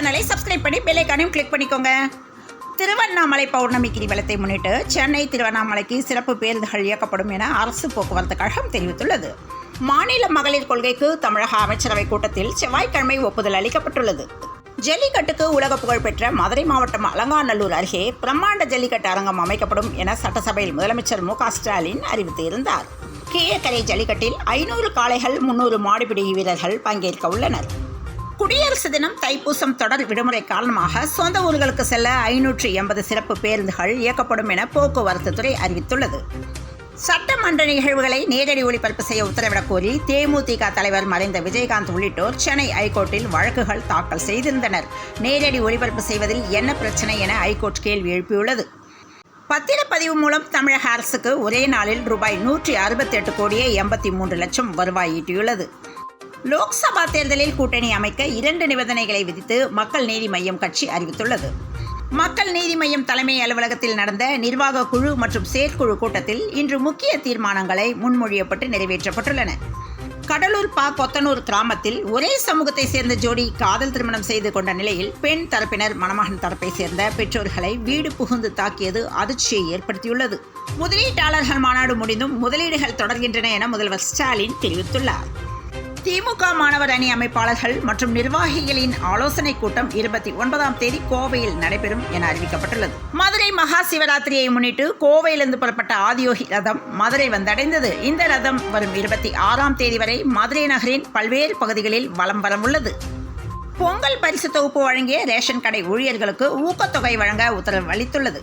சேனலை சப்ஸ்கிரைப் பண்ணி bell ஐகானையும் click பண்ணிக்கோங்க. திருவண்ணாமலை பௌர்ணமி கிரிவலத்தை முன்னிட்டு சென்னை திருவண்ணாமலைக்கு சிறப்பு பேருந்துகள் இயக்கப்படும் என அரசு போக்குவரத்து கழகம் தெரிவித்துள்ளது. மாநில மகளிர் கொள்கைக்கு தமிழக அமைச்சரவை கூட்டத்தில் செவ்வாய்க்கிழமை ஒப்புதல் அளிக்கப்பட்டுள்ளது. ஜல்லிக்கட்டுக்கு உலக புகழ்பெற்ற மதுரை மாவட்டம் அலங்காநல்லூர் அருகே பிரம்மாண்ட ஜல்லிக்கட்டு அரங்கம் அமைக்கப்படும் என சட்டசபையில் முதலமைச்சர் மு க ஸ்டாலின் அறிவித்திருந்தார். கீழக்கரை ஜல்லிக்கட்டில் 500 காளைகள் 300 மாடுபிடி வீரர்கள் பங்கேற்க உள்ளனர். குடியரசு தினம் தைப்பூசம் தொடர் விடுமுறை காரணமாக சொந்த ஊர்களுக்கு செல்ல 580 சிறப்பு பேருந்துகள் இயக்கப்படும் என போக்குவரத்து துறை அறிவித்துள்ளது. சட்டமன்ற நிகழ்வுகளை நேரடி ஒளிபரப்பு செய்ய உத்தரவிடக் கோரி தேமுதிக தலைவர் மறைந்த விஜயகாந்த் உள்ளிட்டோர் சென்னை ஐகோர்ட்டில் வழக்குகள் தாக்கல் செய்திருந்தனர். நேரடி ஒளிபரப்பு செய்வதில் என்ன பிரச்சனை என ஐகோர்ட் கேள்வி எழுப்பியுள்ளது. பத்திரப்பதிவு மூலம் தமிழக அரசுக்கு ஒரே நாளில் ரூபாய் 168 கோடியே 83 லட்சம் வருவாய் ஈட்டியுள்ளது. லோக்சபா தேர்தலில் கூட்டணி அமைக்க 2 நிபந்தனைகளை விதித்து மக்கள் நீதி மய்யம் கட்சி அறிவித்துள்ளது. மக்கள் நீதி மய்யம் தலைமை அலுவலகத்தில் நடந்த நிர்வாக குழு மற்றும் செயற்குழு கூட்டத்தில் இன்று முக்கிய தீர்மானங்களை முன்மொழியப்பட்டு நிறைவேற்றப்பட்டுள்ளன. கடலூர் கொத்தனூர் கிராமத்தில் ஒரே சமூகத்தை சேர்ந்த ஜோடி காதல் திருமணம் செய்து கொண்ட நிலையில் பெண் தரப்பினர் மணமகன் தரப்பை சேர்ந்த பெற்றோர்களை வீடு புகுந்து தாக்கியது அதிர்ச்சியை ஏற்படுத்தியுள்ளது. முதலீட்டாளர்கள் மாநாடு முடிந்தும் முதலீடுகள் தொடர்கின்றன என முதல்வர் ஸ்டாலின் தெரிவித்துள்ளார். திமுக மாணவர் அணி அமைப்பாளர்கள் மற்றும் நிர்வாகிகளின் ஆலோசனைக் கூட்டம் 29ஆம் தேதி கோவையில் நடைபெறும் என அறிவிக்கப்பட்டுள்ளது. மதுரை மகா சிவராத்திரியை முன்னிட்டு கோவையிலிருந்து புறப்பட்ட ஆதியோகி ரதம் மதுரை வந்தடைந்தது. இந்த ரதம் வரும் 26ஆம் தேதி வரை மதுரை நகரின் பல்வேறு பகுதிகளில் வலம் வரவுள்ளது. பொங்கல் பரிசு தொகுப்பு வழங்கிய ரேஷன் கடை ஊழியர்களுக்கு ஊக்கத்தொகை வழங்க உத்தரவு அளித்துள்ளது.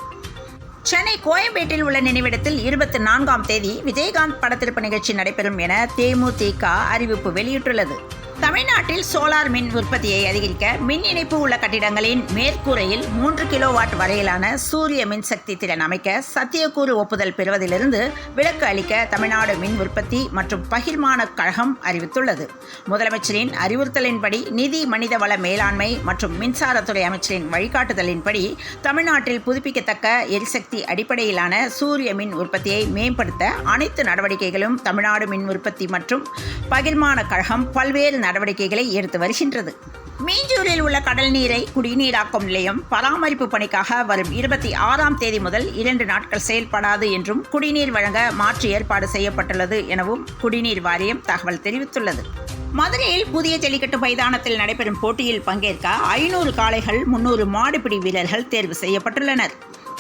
சென்னை கோயம்பேட்டில் உள்ள நினைவிடத்தில் 24ஆம் தேதி விஜயகாந்த் படத்திருப்பு நிகழ்ச்சி நடைபெறும் என தேமுதிக அறிவிப்பு வெளியிட்டுள்ளது. தமிழ்நாட்டில் சோலார் மின் உற்பத்தியை அதிகரிக்க மின் இணைப்பு உள்ள கட்டிடங்களின் மேற்கூரையில் 3 கிலோவாட் வரையிலான சூரிய மின்சக்தி திறன் அமைக்க சத்தியக்கூறு ஒப்புதல் பெறுவதிலிருந்து விலக்கு அளிக்க தமிழ்நாடு மின் உற்பத்தி மற்றும் பகிர்மான கழகம் அறிவித்துள்ளது. முதலமைச்சரின் அறிவுறுத்தலின்படி நிதி மனிதவள மேலாண்மை மற்றும் மின்சாரத்துறை அமைச்சரின் வழிகாட்டுதலின்படி தமிழ்நாட்டில் புதுப்பிக்கத்தக்க எரிசக்தி அடிப்படையிலான சூரிய மின் உற்பத்தியை மேம்படுத்த அனைத்து நடவடிக்கைகளும் தமிழ்நாடு மின் உற்பத்தி மற்றும் பகிர்மான கழகம் பல்வேறு நடவடிக்கைகளை எடுத்து வருகின்றது. மீஞ்சூரில் உள்ள கடல் நீரை குடிநீராக்கும் நிலையம் பராமரிப்பு பணிக்காக வரும் 26ஆம் தேதி முதல் 2 நாட்கள் செயல்படாது என்றும் குடிநீர் வழங்க மாற்று ஏற்பாடு செய்யப்பட்டுள்ளது எனவும் குடிநீர் வாரியம் தகவல் தெரிவித்துள்ளது. மதுரையில் புதிய ஜல்லிக்கட்டு மைதானத்தில் நடைபெறும் போட்டியில் பங்கேற்க 500 காளைகள் 300 மாடுபிடி வீரர்கள் தேர்வு செய்யப்பட்டுள்ளனர்.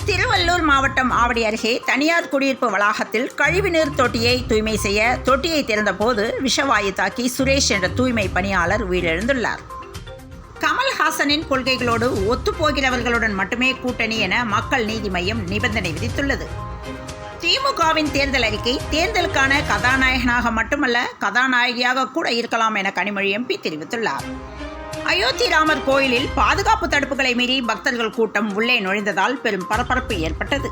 திருவள்ளூர் மாவட்டம் ஆவடி அருகே தனியார் குடியிருப்பு வளாகத்தில் கழிவுநீர் தொட்டியை தூய்மை செய்ய தொட்டியை திறந்தபோது விஷவாயு தாக்கி சுரேஷ் என்ற தூய்மை பணியாளர் உயிரிழந்துள்ளார். கமல்ஹாசனின் கொள்கைகளோடு ஒத்துப்போகிறவர்களுடன் மட்டுமே கூட்டணி என மக்கள் நீதி மய்யம் நிபந்தனை விதித்துள்ளது. திமுகவின் தேர்தல் அறிக்கை தேர்தலுக்கான கதாநாயகனாக மட்டுமல்ல கதாநாயகியாக கூட இருக்கலாம் என கனிமொழி எம்பி தெரிவித்துள்ளார். அயோத்தி ராமர் கோயிலில் பாதுகாப்பு தடுப்புகளை மீறி பக்தர்கள் கூட்டம் உள்ளே நுழைந்ததால் பெரும் பரபரப்பு ஏற்பட்டது.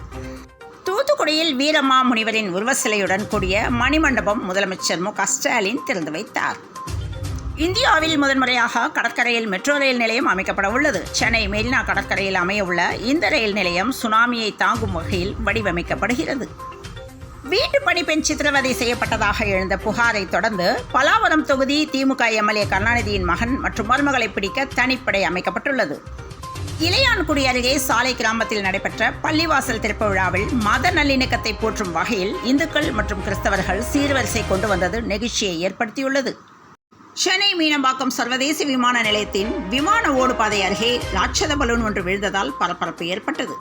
தூத்துக்குடியில் வீரமா முனிவரின் உருவ சிலையுடன் கூடிய மணிமண்டபம் முதலமைச்சர் மு க ஸ்டாலின் திறந்து வைத்தார். இந்தியாவில் முதன்முறையாக கடற்கரையில் மெட்ரோ ரயில் நிலையம் அமைக்கப்பட உள்ளது. சென்னை மெரினா கடற்கரையில் அமையவுள்ள இந்த ரயில் நிலையம் சுனாமியை தாங்கும் வகையில் வடிவமைக்கப்படுகிறது. வீட்டு பணிப்பெண் சித்திரவதை செய்யப்பட்டதாக எழுந்த புகாரை தொடர்ந்து பலாவரம் தொகுதி திமுக எம்எல்ஏ கருணாநிதியின் மகன் மற்றும் மருமகளை பிடிக்க தனிப்படை அமைக்கப்பட்டுள்ளது. இளையான்குடி அருகே சாலை கிராமத்தில் நடைபெற்ற பள்ளிவாசல் திறப்பு விழாவில் மத நல்லிணக்கத்தை போற்றும் வகையில் இந்துக்கள் மற்றும் கிறிஸ்தவர்கள் சீர்வரிசை கொண்டு வந்தது நெகிழ்ச்சியை ஏற்படுத்தியுள்ளது. சென்னை மீனம்பாக்கம் சர்வதேச விமான நிலையத்தின் விமான ஓடுபாதை அருகே ராட்சத பலூன் ஒன்று விழுந்ததால் பரபரப்பு ஏற்பட்டது.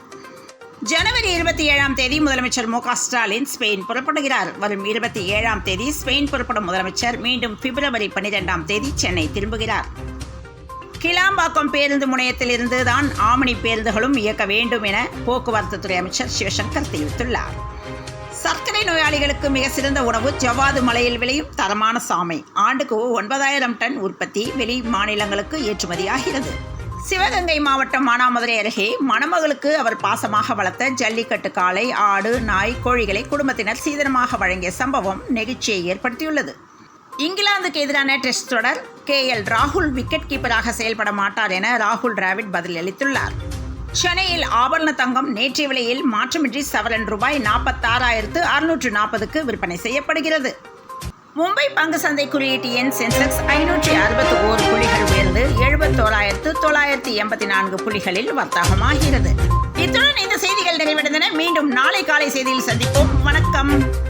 ஜனவரி 27ஆம் தேதி முதலமைச்சர் மு க ஸ்டாலின் ஸ்பெயின் புறப்படுகிறார். வரும் 27ஆம் தேதி ஸ்பெயின் புறப்படும் முதலமைச்சர் மீண்டும் பிப்ரவரி 12ஆம் தேதி சென்னை திரும்புகிறார். கிளாம்பாக்கம் பேருந்து முனையத்தில் இருந்து தான் ஆம்னி பேருந்துகளும் இயக்க வேண்டும் என போக்குவரத்து துறை அமைச்சர் சிவசங்கர் தெரிவித்துள்ளார். சர்க்கரை நோயாளிகளுக்கு மிக சிறந்த உணவு ஜவ்வாது மலையில் விளையும் தரமான சாமை. ஆண்டுக்கு 9000 டன் உற்பத்தி வெளி மாநிலங்களுக்கு ஏற்றுமதியாகிறது. சிவகங்கை மாவட்டம் மானாமதுரை அருகே மணமகளுக்கு அவர் பாசமாக வளர்த்த ஜல்லிக்கட்டு காளை, ஆடு, நாய், கோழிகளை குடும்பத்தினர் சீதனமாக வழங்கிய சம்பவம் நெகிழ்ச்சியை ஏற்படுத்தியுள்ளது. இங்கிலாந்துக்கு எதிரான டெஸ்ட் தொடர் KL ராகுல் விக்கெட் கீப்பராக செயல்பட மாட்டார் என ராகுல் டிராவிட் பதிலளித்துள்ளார். சென்னையில் ஆபரண தங்கம் நேற்றைய விலையில் மாற்றமின்றி சவரன் ரூபாய் 46,640க்கு விற்பனை செய்யப்படுகிறது. மும்பை பங்கு சந்தை குறியீட்டு எண் சென்செக்ஸ் 561 புள்ளிகள் உயர்ந்து 71,900 1084 புள்ளிகளில் வர்த்தகமாகிறது. இத்துடன் இந்த செய்திகள் நிறைவடைந்தன. மீண்டும் நாளை காலை செய்தியில் சந்திப்போம். வணக்கம்.